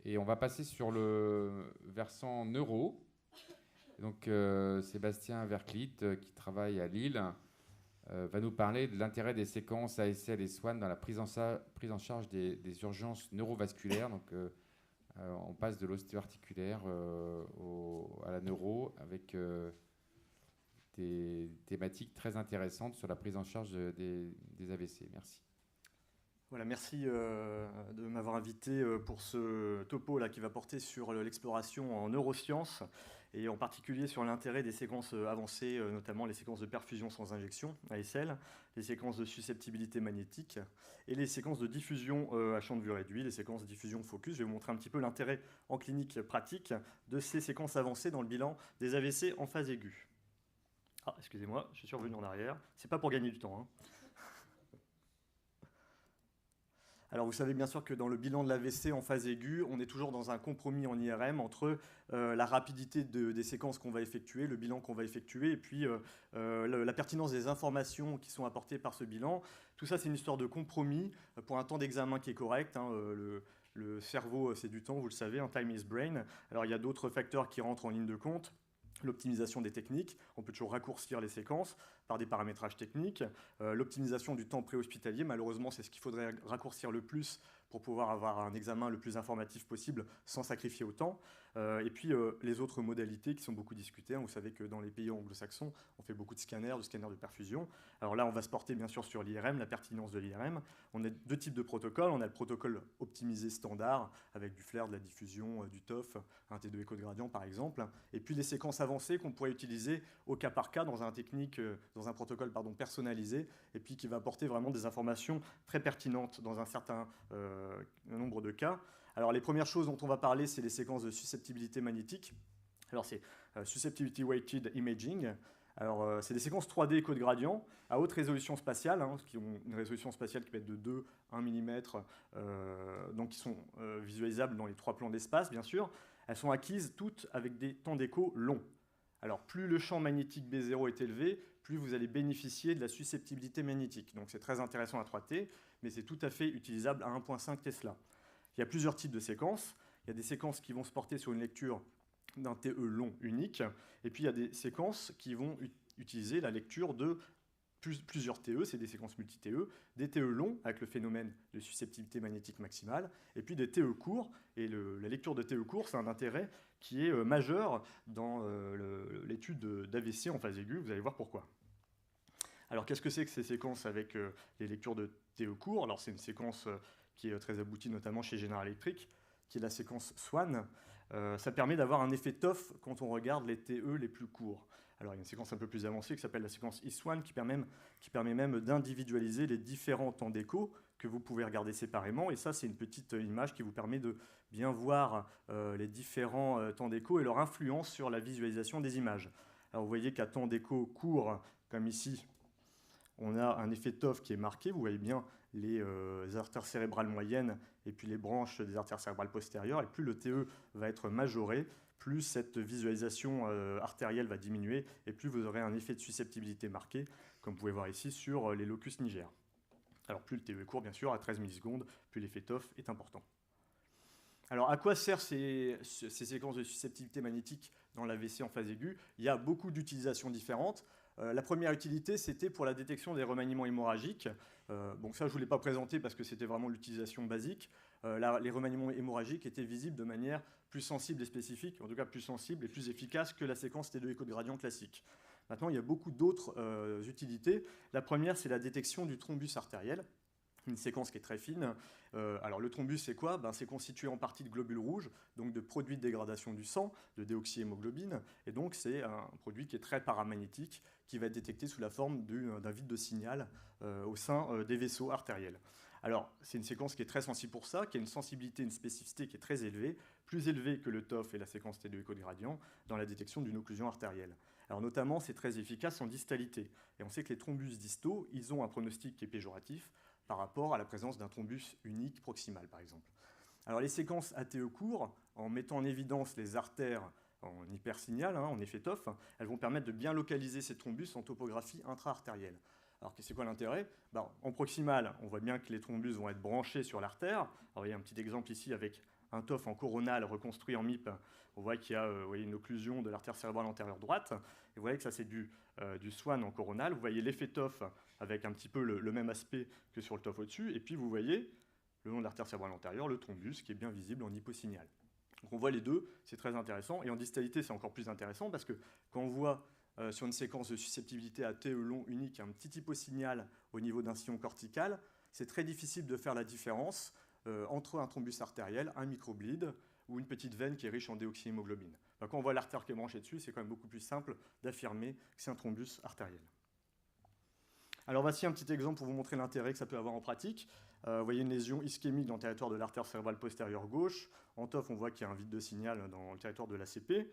Et on va passer sur le versant neuro. Donc Sébastien Verclit, qui travaille à Lille, va nous parler de l'intérêt des séquences ASL et SWAN dans la prise en charge des urgences neurovasculaires. Donc on passe de l'ostéo-articulaire à la neuro avec des thématiques très intéressantes sur la prise en charge des AVC. Merci. Voilà, merci de m'avoir invité pour ce topo là, qui va porter sur l'exploration en neurosciences et en particulier sur l'intérêt des séquences avancées, notamment les séquences de perfusion sans injection, ASL, les séquences de susceptibilité magnétique et les séquences de diffusion à champ de vue réduit, les séquences de diffusion focus. Je vais vous montrer un petit peu l'intérêt en clinique pratique de ces séquences avancées dans le bilan des AVC en phase aiguë. Ah, excusez-moi, je suis revenu en arrière. C'est pas pour gagner du temps, hein. Alors vous savez bien sûr que dans le bilan de l'AVC en phase aiguë, on est toujours dans un compromis en IRM entre la rapidité des séquences qu'on va effectuer, le bilan qu'on va effectuer, et puis la pertinence des informations qui sont apportées par ce bilan. Tout ça, c'est une histoire de compromis pour un temps d'examen qui est correct, hein. Le cerveau, c'est du temps, vous le savez, un time is brain. Alors il y a d'autres facteurs qui rentrent en ligne de compte. L'optimisation des techniques, on peut toujours raccourcir les séquences par des paramétrages techniques. L'optimisation du temps préhospitalier, malheureusement, c'est ce qu'il faudrait raccourcir le plus pour pouvoir avoir un examen le plus informatif possible sans sacrifier autant. Et puis les autres modalités qui sont beaucoup discutées, hein. Vous savez que dans les pays anglo-saxons, on fait beaucoup de scanners de perfusion. Alors là, on va se porter bien sûr sur l'IRM, la pertinence de l'IRM. On a deux types de protocoles. On a le protocole optimisé standard avec du flair, de la diffusion, du TOF, un T2 écho de gradient par exemple. Et puis les séquences avancées qu'on pourrait utiliser au cas par cas dans un protocole personnalisé et puis qui va apporter vraiment des informations très pertinentes dans un certain nombre de cas. Alors les premières choses dont on va parler, c'est les séquences de susceptibilité magnétique. Alors c'est Susceptibility Weighted Imaging. Alors c'est des séquences 3D écho de gradient à haute résolution spatiale, hein, qui ont une résolution spatiale qui peut être de 2, 1 mm, donc qui sont visualisables dans les 3 plans d'espace, bien sûr. Elles sont acquises toutes avec des temps d'écho longs. Alors plus le champ magnétique B0 est élevé, plus vous allez bénéficier de la susceptibilité magnétique. Donc c'est très intéressant à 3T, mais c'est tout à fait utilisable à 1,5 Tesla. Il y a plusieurs types de séquences. Il y a des séquences qui vont se porter sur une lecture d'un TE long unique, et puis il y a des séquences qui vont utiliser la lecture de plusieurs TE, c'est des séquences multi-TE, des TE longs avec le phénomène de susceptibilité magnétique maximale, et puis des TE courts, et la lecture de TE courts, c'est un intérêt qui est majeur dans l'étude d'AVC en phase aiguë, vous allez voir pourquoi. Alors qu'est-ce que c'est que ces séquences avec les lectures de TE courts? Alors c'est une séquence qui est très aboutie notamment chez General Electric, qui est la séquence SWAN. Ça permet d'avoir un effet TOF quand on regarde les TE les plus courts. Alors il y a une séquence un peu plus avancée qui s'appelle la séquence ISWAN qui permet même d'individualiser les différents temps d'écho que vous pouvez regarder séparément. Et ça, c'est une petite image qui vous permet de bien voir les différents temps d'écho et leur influence sur la visualisation des images. Alors vous voyez qu'à temps d'écho court, comme ici, on a un effet TOF qui est marqué. Vous voyez bien les artères cérébrales moyennes et puis les branches des artères cérébrales postérieures. Et plus le TE va être majoré, plus cette visualisation artérielle va diminuer et plus vous aurez un effet de susceptibilité marqué, comme vous pouvez voir ici sur les locus niger. Alors plus le TE est court, bien sûr, à 13 millisecondes, plus l'effet TOF est important. Alors à quoi servent ces séquences de susceptibilité magnétique dans l'AVC en phase aiguë? Il y a beaucoup d'utilisations différentes. La première utilité, c'était pour la détection des remaniements hémorragiques. Bon, ça, je ne vous l'ai pas présenté parce que c'était vraiment l'utilisation basique. Les remaniements hémorragiques étaient visibles de manière plus sensible et spécifique, en tout cas plus sensible et plus efficace que la séquence T2 écho de gradient classique. Maintenant, il y a beaucoup d'autres utilités. La première, c'est la détection du thrombus artériel. Une séquence qui est très fine. Alors le thrombus, c'est quoi? C'est constitué en partie de globules rouges, donc de produits de dégradation du sang, de déoxyhémoglobine, et donc c'est un produit qui est très paramagnétique, qui va être détecté sous la forme d'un vide de signal au sein des vaisseaux artériels. Alors c'est une séquence qui est très sensible pour ça, qui a une sensibilité, une spécificité qui est très élevée, plus élevée que le TOF et la séquence T2 écho de gradient, dans la détection d'une occlusion artérielle. Alors notamment, c'est très efficace en distalité, et on sait que les thrombus distaux, ils ont un pronostic qui est péjoratif, par rapport à la présence d'un thrombus unique proximal, par exemple. Alors les séquences ATE courts, en mettant en évidence les artères en hypersignal, en effet TOF, elles vont permettre de bien localiser ces thrombus en topographie intra-artérielle. Alors c'est quoi l'intérêt? En proximal, on voit bien que les thrombus vont être branchés sur l'artère. Alors il y a un petit exemple ici avec un TOF en coronal reconstruit en MIP, on voit qu'il y a vous voyez, une occlusion de l'artère cérébrale antérieure droite. Et vous voyez que ça, c'est du SWAN en coronal. Vous voyez l'effet TOF avec un petit peu le même aspect que sur le TOF au-dessus. Et puis, vous voyez, le long de l'artère cérébrale antérieure, le thrombus qui est bien visible en hyposignal. Donc, on voit les deux, c'est très intéressant. Et en distalité, c'est encore plus intéressant parce que quand on voit sur une séquence de susceptibilité à TE long unique un petit hyposignal au niveau d'un sillon cortical, c'est très difficile de faire la différence entre un thrombus artériel, un microbleed ou une petite veine qui est riche en déoxyhémoglobine. Quand on voit l'artère qui est branchée dessus, c'est quand même beaucoup plus simple d'affirmer que c'est un thrombus artériel. Alors voici un petit exemple pour vous montrer l'intérêt que ça peut avoir en pratique. Vous voyez une lésion ischémique dans le territoire de l'artère cérébrale postérieure gauche. En TOF, on voit qu'il y a un vide de signal dans le territoire de l'ACP.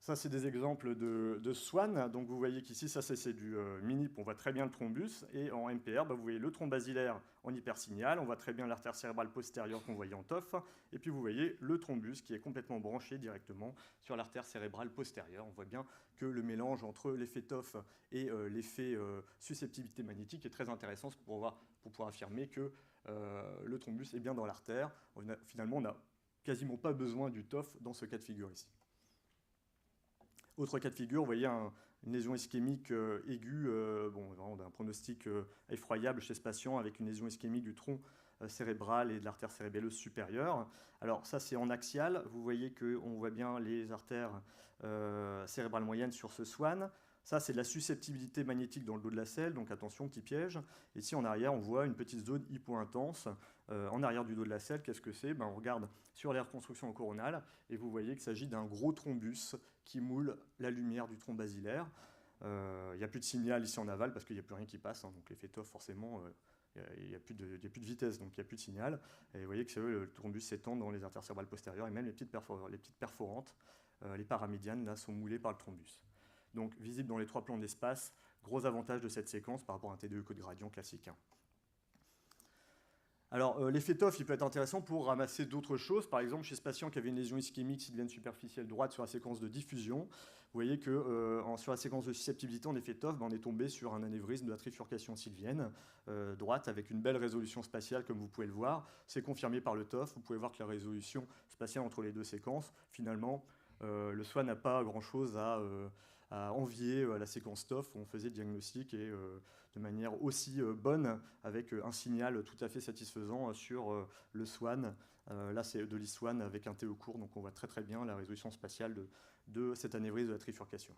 Ça, c'est des exemples de SWAN. Donc, vous voyez qu'ici, ça, c'est du MINIP. On voit très bien le thrombus. Et en MPR, vous voyez le thrombe basilaire en hypersignal. On voit très bien l'artère cérébrale postérieure qu'on voyait en TOF. Et puis, vous voyez le thrombus qui est complètement branché directement sur l'artère cérébrale postérieure. On voit bien que le mélange entre l'effet TOF et l'effet susceptibilité magnétique est très intéressant pour pouvoir affirmer que le thrombus est bien dans l'artère. Finalement, on n'a quasiment pas besoin du TOF dans ce cas de figure ici. Autre cas de figure, vous voyez une lésion ischémique aiguë, d'un pronostic effroyable chez ce patient avec une lésion ischémique du tronc cérébral et de l'artère cérébelleuse supérieure. Alors ça, c'est en axial. Vous voyez qu'on voit bien les artères cérébrales moyennes sur ce SWAN. Ça, c'est de la susceptibilité magnétique dans le dos de la selle, donc attention, petit piège. Ici, en arrière, on voit une petite zone hypo-intense. En arrière du dos de la selle, qu'est-ce que c'est? On regarde sur les reconstructions coronales et vous voyez qu'il s'agit d'un gros thrombus qui moule la lumière du tronc basilaire. Il n'y a plus de signal ici en aval parce qu'il n'y a plus rien qui passe. Donc l'effet TOF, forcément, il n'y a plus de vitesse, donc il n'y a plus de signal. Et vous voyez que le thrombus s'étend dans les artères cérébrales postérieures et même les petites perforantes, les paramédianes, là, sont moulées par le thrombus. Donc visible dans les trois plans d'espace, gros avantage de cette séquence par rapport à un TDE code gradient classique. Alors l'effet TOF, il peut être intéressant pour ramasser d'autres choses. Par exemple, chez ce patient qui avait une lésion ischémique sylvienne superficielle droite sur la séquence de diffusion, vous voyez que sur la séquence de susceptibilité en effet TOF, on est tombé sur un anévrisme de la trifurcation sylvienne droite avec une belle résolution spatiale comme vous pouvez le voir. C'est confirmé par le TOF. Vous pouvez voir que la résolution spatiale entre les deux séquences, finalement, le SWAN n'a pas grand-chose à envier la séquence TOF où on faisait le diagnostic et de manière aussi bonne avec un signal tout à fait satisfaisant sur le SWAN. Là, c'est de l'e-SWAN avec un TE court, donc on voit très très bien la résolution spatiale de cet anévrisme de la trifurcation.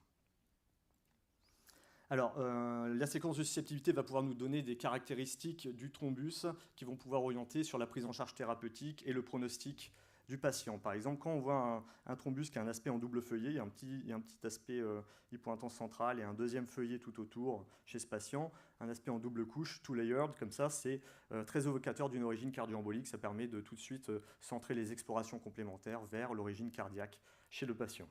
Alors, la séquence de susceptibilité va pouvoir nous donner des caractéristiques du thrombus qui vont pouvoir orienter sur la prise en charge thérapeutique et le pronostic du patient. Par exemple, quand on voit un thrombus qui a un aspect en double feuillet, il y a un petit aspect hypointense central et un deuxième feuillet tout autour chez ce patient, un aspect en double couche, two layered, comme ça, c'est très évocateur d'une origine cardio-embolique. Ça permet de tout de suite centrer les explorations complémentaires vers l'origine cardiaque chez le patient.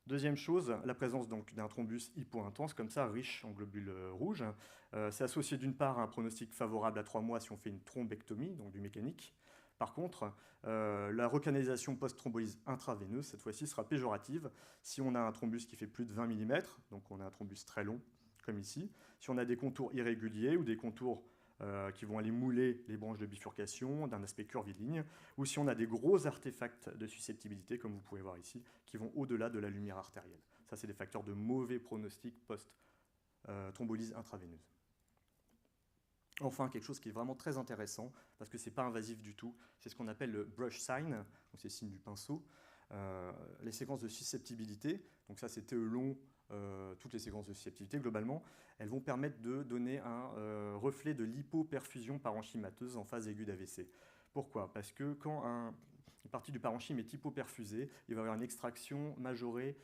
Deuxième chose, la présence d'un thrombus hypointense, comme ça, riche en globules rouges. C'est associé d'une part à un pronostic favorable à 3 mois si on fait une thrombectomie, donc du mécanique. Par contre, la recanalisation post-thrombolyse intraveineuse, cette fois-ci, sera péjorative si on a un thrombus qui fait plus de 20 mm, donc on a un thrombus très long, comme ici. Si on a des contours irréguliers ou des contours qui vont aller mouler les branches de bifurcation d'un aspect curviligne, ou si on a des gros artefacts de susceptibilité, comme vous pouvez voir ici, qui vont au-delà de la lumière artérielle. Ça, c'est des facteurs de mauvais pronostic post-thrombolyse intraveineuse. Enfin, quelque chose qui est vraiment très intéressant, parce que ce n'est pas invasif du tout, c'est ce qu'on appelle le brush sign, donc c'est le signe du pinceau. Les séquences de susceptibilité, donc ça c'est TE long, toutes les séquences de susceptibilité globalement, elles vont permettre de donner un reflet de l'hypoperfusion parenchymateuse en phase aiguë d'AVC. Pourquoi? Parce que quand une partie du parenchyme est hypoperfusée, il va y avoir une extraction majorée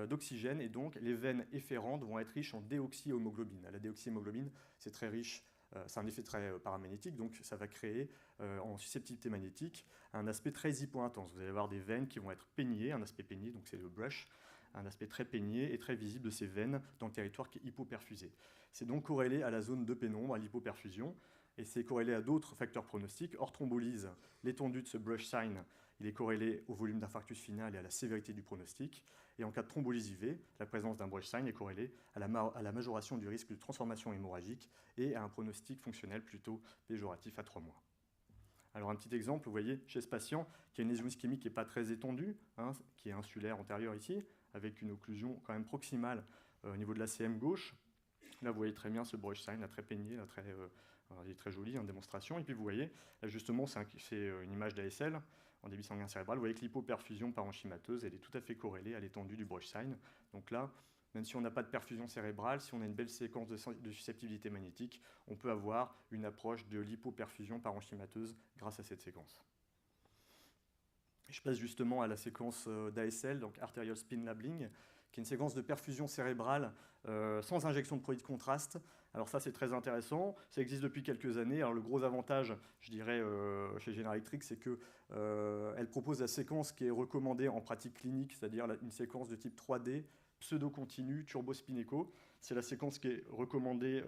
d'oxygène, et donc les veines efférantes vont être riches en déoxyhémoglobine. La déoxyhémoglobine, c'est très riche. C'est un effet très paramagnétique, donc ça va créer en susceptibilité magnétique un aspect très hypo-intense. Vous allez avoir des veines qui vont être peignées, un aspect peigné, donc c'est le brush, un aspect très peigné et très visible de ces veines dans le territoire qui est hypoperfusé. C'est donc corrélé à la zone de pénombre, à l'hypoperfusion, et c'est corrélé à d'autres facteurs pronostiques. Hors thrombolyse, l'étendue de ce brush sign, il est corrélé au volume d'infarctus final et à la sévérité du pronostic. Et en cas de thrombolyse IV, la présence d'un brush sign est corrélée à la majoration du risque de transformation hémorragique et à un pronostic fonctionnel plutôt péjoratif à 3 mois. Alors un petit exemple, vous voyez chez ce patient qui a une lésion ischémique qui n'est pas très étendue, hein, qui est insulaire antérieure ici, avec une occlusion quand même proximale au niveau de l'ACM gauche. Là, vous voyez très bien ce brush sign, là, très peigné, là, il est très joli en démonstration. Et puis vous voyez, là, justement, c'est une image d'ASL en débit sanguin cérébral. Vous voyez que l'hypoperfusion parenchymateuse, elle est tout à fait corrélée à l'étendue du brush sign. Donc là, même si on n'a pas de perfusion cérébrale, si on a une belle séquence de susceptibilité magnétique, on peut avoir une approche de l'hypoperfusion parenchymateuse grâce à cette séquence. Je passe justement à la séquence d'ASL, donc Arterial Spin Labeling, qui est une séquence de perfusion cérébrale sans injection de produit de contraste. Alors ça, c'est très intéressant. Ça existe depuis quelques années. Alors le gros avantage, je dirais, chez General Electric, c'est qu'elle propose la séquence qui est recommandée en pratique clinique, c'est-à-dire une séquence de type 3D, pseudo-continu, turbo-spin-echo. C'est la séquence qui est recommandée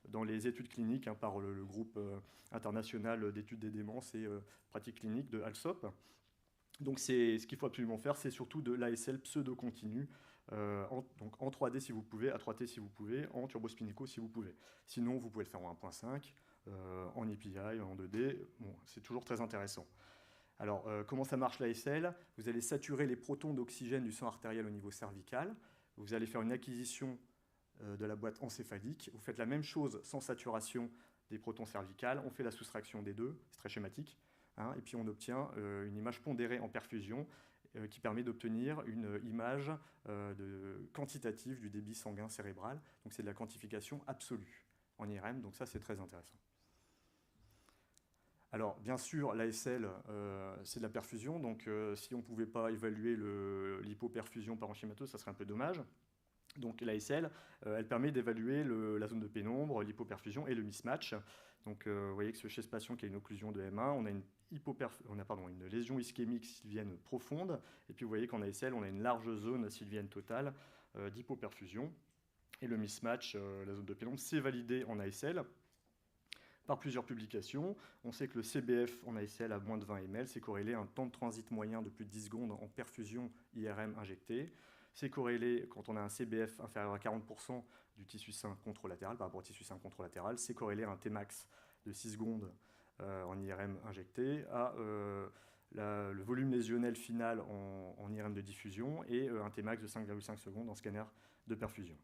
dans les études cliniques par le groupe international d'études des démences et pratiques cliniques de ALSOP. Donc ce qu'il faut absolument faire, c'est surtout de l'ASL pseudo-continu, donc en 3D si vous pouvez, à 3T si vous pouvez, en turbo-spin-echo si vous pouvez. Sinon, vous pouvez le faire en 1.5, en EPI, en 2D. Bon, c'est toujours très intéressant. Alors, comment ça marche l'ASL? Vous allez saturer les protons d'oxygène du sang artériel au niveau cervical. Vous allez faire une acquisition de la boîte encéphalique. Vous faites la même chose sans saturation des protons cervicales. On fait la soustraction des deux, c'est très schématique. Hein, et puis on obtient une image pondérée en perfusion qui permet d'obtenir une image quantitative du débit sanguin cérébral. Donc c'est de la quantification absolue en IRM, donc ça c'est très intéressant. Alors bien sûr, l'ASL c'est de la perfusion, donc si on ne pouvait pas évaluer l'hypoperfusion parenchymateuse, ça serait un peu dommage. Donc l'ASL, elle permet d'évaluer la zone de pénombre, l'hypoperfusion et le mismatch. Donc vous voyez que chez ce patient qui a une occlusion de M1, on a une lésion ischémique sylvienne profonde, et puis vous voyez qu'en ASL, on a une large zone sylvienne totale d'hypoperfusion. Et le mismatch, la zone de pénombre, c'est validé en ASL par plusieurs publications. On sait que le CBF en ASL à moins de 20 ml, c'est corrélé à un temps de transit moyen de plus de 10 secondes en perfusion IRM injectée. C'est corrélé quand on a un CBF inférieur à 40% du tissu sain contralatéral par rapport au tissu sain contralatéral. C'est corrélé à un Tmax de 6 secondes en IRM injecté, à le volume lésionnel final en IRM de diffusion et un Tmax de 5,5 secondes en scanner de perfusion.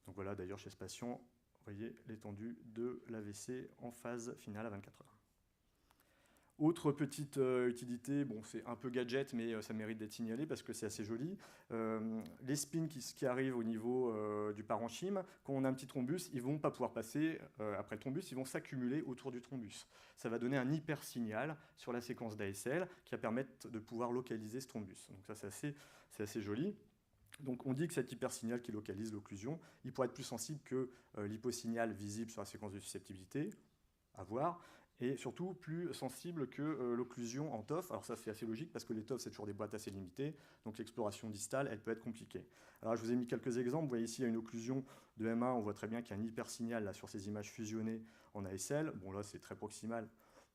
Donc voilà, d'ailleurs, chez ce patient, vous voyez l'étendue de l'AVC en phase finale à 24 heures. Autre petite utilité, bon, c'est un peu gadget, mais ça mérite d'être signalé parce que c'est assez joli. Les spins qui arrivent au niveau du parenchyme, quand on a un petit thrombus, ils ne vont pas pouvoir passer après le thrombus, ils vont s'accumuler autour du thrombus. Ça va donner un hypersignal sur la séquence d'ASL qui va permettre de pouvoir localiser ce thrombus. Donc ça, c'est assez joli. Donc on dit que cet hypersignal qui localise l'occlusion, il pourrait être plus sensible que l'hyposignal visible sur la séquence de susceptibilité, à voir, et surtout plus sensible que l'occlusion en TOF. Alors ça c'est assez logique parce que les TOF c'est toujours des boîtes assez limitées, donc l'exploration distale elle peut être compliquée. Alors je vous ai mis quelques exemples, vous voyez ici il y a une occlusion de M1, on voit très bien qu'il y a un hypersignal là, sur ces images fusionnées en ASL, bon là c'est très proximal,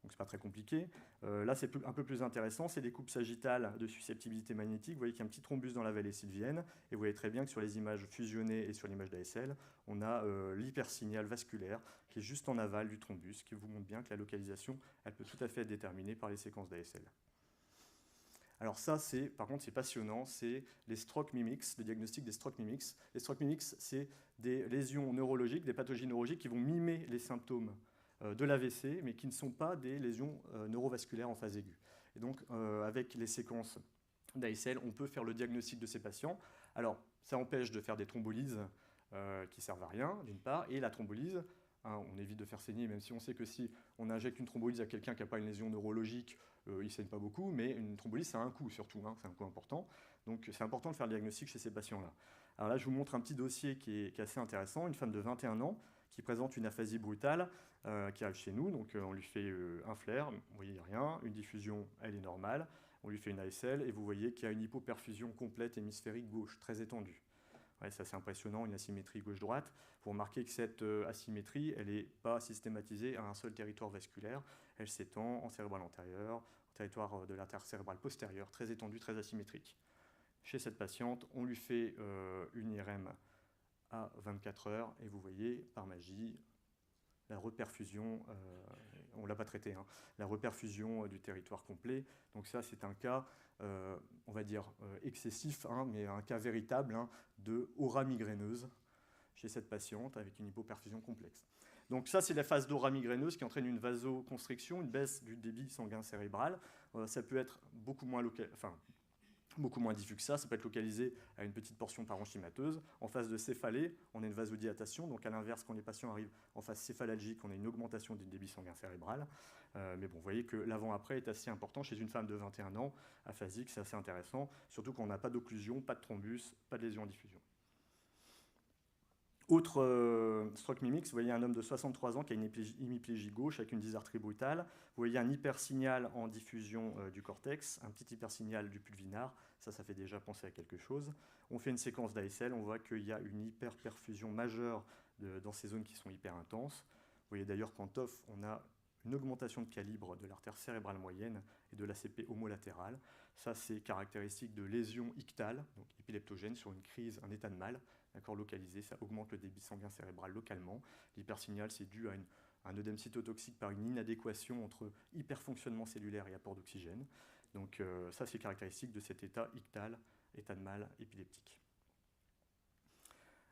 donc c'est pas très compliqué. Là c'est un peu plus intéressant, c'est des coupes sagittales de susceptibilité magnétique. Vous voyez qu'il y a un petit thrombus dans la vallée sylvienne, et vous voyez très bien que sur les images fusionnées et sur l'image d'ASL, on a l'hypersignal vasculaire qui est juste en aval du thrombus, qui vous montre bien que la localisation, elle peut tout à fait être déterminée par les séquences d'ASL. Alors ça, par contre, c'est passionnant, c'est les stroke mimics, le diagnostic des stroke mimics. Les stroke mimics, c'est des lésions neurologiques, des pathologies neurologiques qui vont mimer les symptômes de l'AVC, mais qui ne sont pas des lésions neurovasculaires en phase aiguë. Et donc, avec les séquences d'ASL, on peut faire le diagnostic de ces patients. Alors, ça empêche de faire des thrombolyses qui servent à rien, d'une part, et la thrombolyse, hein, on évite de faire saigner, même si on sait que si on injecte une thrombolyse à quelqu'un qui n'a pas une lésion neurologique, il ne saigne pas beaucoup, mais une thrombolyse, ça a un coût surtout, hein, c'est un coût important. Donc, c'est important de faire le diagnostic chez ces patients-là. Alors là, je vous montre un petit dossier qui est assez intéressant, une femme de 21 ans, qui présente une aphasie brutale, qui arrive chez nous, donc on lui fait un flair, vous voyez rien, une diffusion, elle est normale, on lui fait une ASL, et vous voyez qu'il y a une hypoperfusion complète hémisphérique gauche, très étendue. Ouais, c'est assez impressionnant, une asymétrie gauche-droite. Vous remarquez que cette asymétrie, elle n'est pas systématisée à un seul territoire vasculaire, elle s'étend en cérébral antérieur, au territoire de l'artère cérébrale postérieure, très étendue, très asymétrique. Chez cette patiente, on lui fait une IRM à 24 heures, et vous voyez, par magie, la reperfusion, on ne l'a pas traité, hein, la reperfusion du territoire complet. Donc ça, c'est un cas, on va dire, excessif, hein, mais un cas véritable, hein, de aura migraineuse chez cette patiente avec une hypoperfusion complexe. Donc ça, c'est la phase d'aura migraineuse qui entraîne une vasoconstriction, une baisse du débit sanguin cérébral. Ça peut être beaucoup moins diffus que ça peut être localisé à une petite portion parenchymateuse. En phase de céphalée, on a une vasodilatation, donc à l'inverse, quand les patients arrivent en phase céphalalgique, on a une augmentation du débit sanguin cérébral. Mais bon, vous voyez que l'avant-après est assez important chez une femme de 21 ans, aphasique, c'est assez intéressant, surtout quand on n'a pas d'occlusion, pas de thrombus, pas de lésion en diffusion. Autre stroke mimics, vous voyez un homme de 63 ans qui a une hémiplégie gauche avec une dysarthrie brutale. Vous voyez un hypersignal en diffusion du cortex, un petit hypersignal du pulvinar. Ça fait déjà penser à quelque chose. On fait une séquence d'ASL, on voit qu'il y a une hyperperfusion majeure dans ces zones qui sont hyper intenses. Vous voyez d'ailleurs qu'en TOF, on a une augmentation de calibre de l'artère cérébrale moyenne et de l'ACP homolatérale. Ça, c'est caractéristique de lésions ictales, donc épileptogènes, sur une crise, un état de mal. Localisé, ça augmente le débit sanguin cérébral localement. L'hypersignal, c'est dû à un œdème cytotoxique par une inadéquation entre hyperfonctionnement cellulaire et apport d'oxygène. Donc ça, c'est caractéristique de cet état ictal, état de mal épileptique.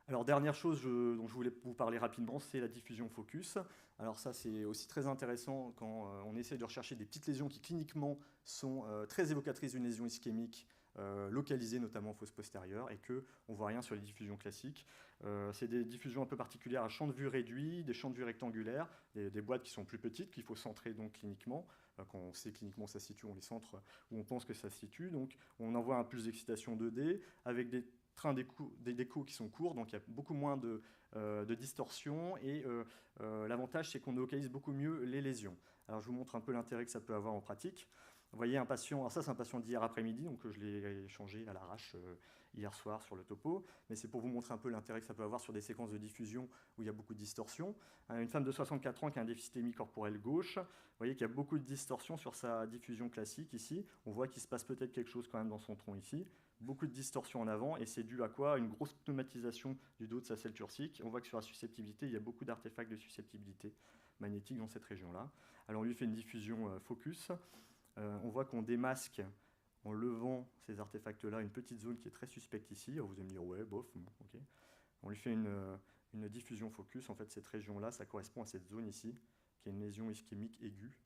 Alors, dernière chose dont je voulais vous parler rapidement, c'est la diffusion focus. Alors ça, c'est aussi très intéressant quand on essaie de rechercher des petites lésions qui cliniquement sont très évocatrices d'une lésion ischémique, localisées notamment en fosse postérieure, et qu'on ne voit rien sur les diffusions classiques. C'est des diffusions un peu particulières à champ de vue réduit, des champs de vue rectangulaires, des boîtes qui sont plus petites, qu'il faut centrer donc cliniquement. Quand on sait cliniquement où ça se situe, on les centre où on pense que ça se situe. Donc on envoie un pulse d'excitation 2D avec des trains d'écho qui sont courts, donc il y a beaucoup moins de distorsion, et l'avantage, c'est qu'on localise beaucoup mieux les lésions. Alors je vous montre un peu l'intérêt que ça peut avoir en pratique. Vous voyez un patient, alors ça c'est un patient d'hier après-midi, donc je l'ai changé à l'arrache hier soir sur le topo, mais c'est pour vous montrer un peu l'intérêt que ça peut avoir sur des séquences de diffusion où il y a beaucoup de distorsion. Une femme de 64 ans qui a un déficit hémicorporel gauche, vous voyez qu'il y a beaucoup de distorsion sur sa diffusion classique ici. On voit qu'il se passe peut-être quelque chose quand même dans son tronc ici. Beaucoup de distorsion en avant, et c'est dû à quoi? Une grosse pneumatisation du dos de sa selle turcique. On voit que sur la susceptibilité, il y a beaucoup d'artefacts de susceptibilité magnétique dans cette région-là. Alors on lui fait une diffusion focus. On voit qu'on démasque, en levant ces artefacts-là, une petite zone qui est très suspecte ici. Alors vous allez me dire, ouais, bof, ok. On lui fait une diffusion focus. En fait, cette région-là, ça correspond à cette zone ici, qui est une lésion ischémique aiguë,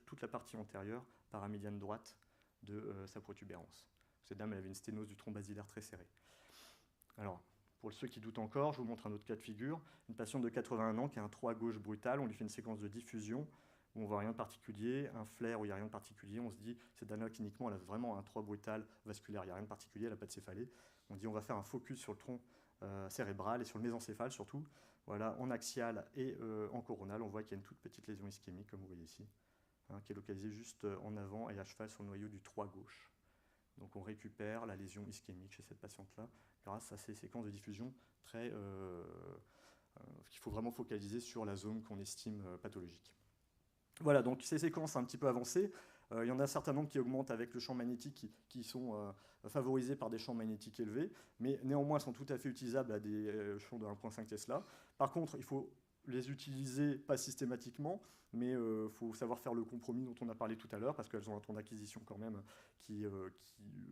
toute la partie antérieure, paramédiane droite de sa protubérance. Cette dame, elle avait une sténose du tronc basilaire très serré. Alors, pour ceux qui doutent encore, je vous montre un autre cas de figure. Une patiente de 81 ans qui a un trou à gauche brutal. On lui fait une séquence de diffusion où on ne voit rien de particulier, un flair où il n'y a rien de particulier. On se dit, cette dame-là, cliniquement, elle a vraiment un trou brutal vasculaire, il n'y a rien de particulier, elle n'a pas de céphalée. On dit, on va faire un focus sur le tronc cérébral et sur le mésencéphale surtout. Voilà, en axial et en coronal, on voit qu'il y a une toute petite lésion ischémique, comme vous voyez ici, hein, qui est localisée juste en avant et à cheval sur le noyau du trou gauche. Donc on récupère la lésion ischémique chez cette patiente-là grâce à ces séquences de diffusion très qu'il faut vraiment focaliser sur la zone qu'on estime pathologique. Voilà, donc ces séquences un petit peu avancées, il y en a un certain nombre qui augmentent avec le champ magnétique, qui sont favorisés par des champs magnétiques élevés, mais néanmoins sont tout à fait utilisables à des champs de 1,5 Tesla. Par contre, il faut les utiliser pas systématiquement, mais il faut savoir faire le compromis dont on a parlé tout à l'heure, parce qu'elles ont un temps d'acquisition quand même qui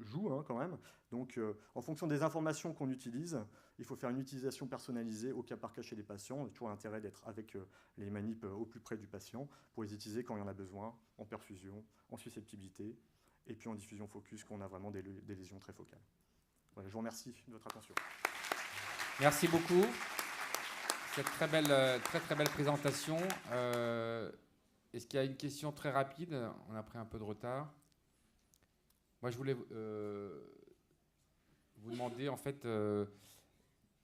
joue hein, quand même. Donc en fonction des informations qu'on utilise, il faut faire une utilisation personnalisée au cas par cas chez les patients. On a toujours intérêt d'être avec les manips au plus près du patient pour les utiliser quand il y en a besoin, en perfusion, en susceptibilité, et puis en diffusion focus quand on a vraiment des lésions très focales. Voilà, je vous remercie de votre attention. Merci beaucoup. Cette très belle présentation. Est-ce qu'il y a une question très rapide? On a pris un peu de retard. Moi, je voulais vous demander, en fait,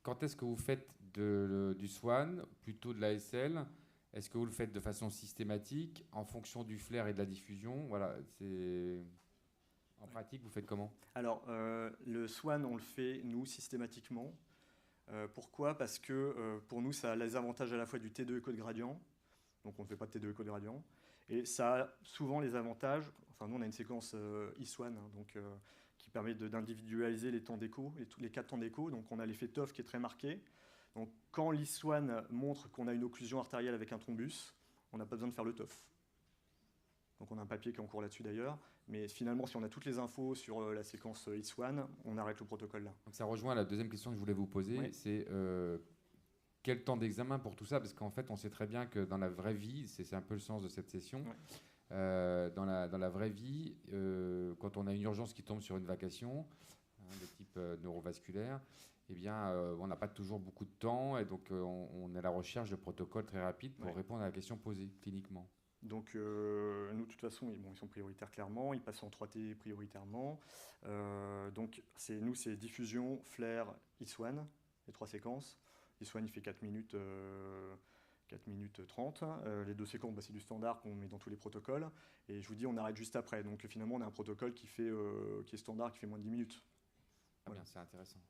quand est-ce que vous faites du SWAN, plutôt de l'ASL? Est-ce que vous le faites de façon systématique, en fonction du flair et de la diffusion? Voilà, en pratique, vous faites comment? Alors, le SWAN, on le fait, nous, systématiquement. Pourquoi? Parce que pour nous, ça a les avantages à la fois du T2 écho de gradient, donc on ne fait pas de T2 écho de gradient, et ça a souvent les avantages, enfin nous on a une séquence eSWAN, hein, donc, qui permet d'individualiser les temps d'écho, les 4 temps d'écho, donc on a l'effet TOF qui est très marqué, Donc quand l'IS-1 montre qu'on a une occlusion artérielle avec un thrombus, on n'a pas besoin de faire le TOF. Donc on a un papier qui est en cours là-dessus d'ailleurs, mais finalement si on a toutes les infos sur la séquence IS-1, on arrête le protocole là. Donc ça rejoint la deuxième question que je voulais vous poser, Oui. c'est quel temps d'examen pour tout ça? Parce qu'en fait, on sait très bien que dans la vraie vie, c'est un peu le sens de cette session, dans la vraie vie, quand on a une urgence qui tombe sur une vacation, de type neurovasculaire, eh bien, on n'a pas toujours beaucoup de temps et donc on est à la recherche de protocoles très rapides pour répondre à la question posée cliniquement. Donc nous, de toute façon, ils sont prioritaires clairement, ils passent en 3T prioritairement. Donc nous, c'est diffusion, flair, IS-1, les 3 séquences. IS-1, il fait 4 minutes, 4 minutes 30. Les 2 séquences, c'est du standard qu'on met dans tous les protocoles. Et je vous dis, on arrête juste après. Donc finalement, on a un protocole qui est standard, qui fait moins de 10 minutes. Ah bien, c'est intéressant.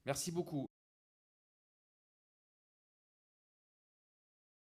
Merci beaucoup.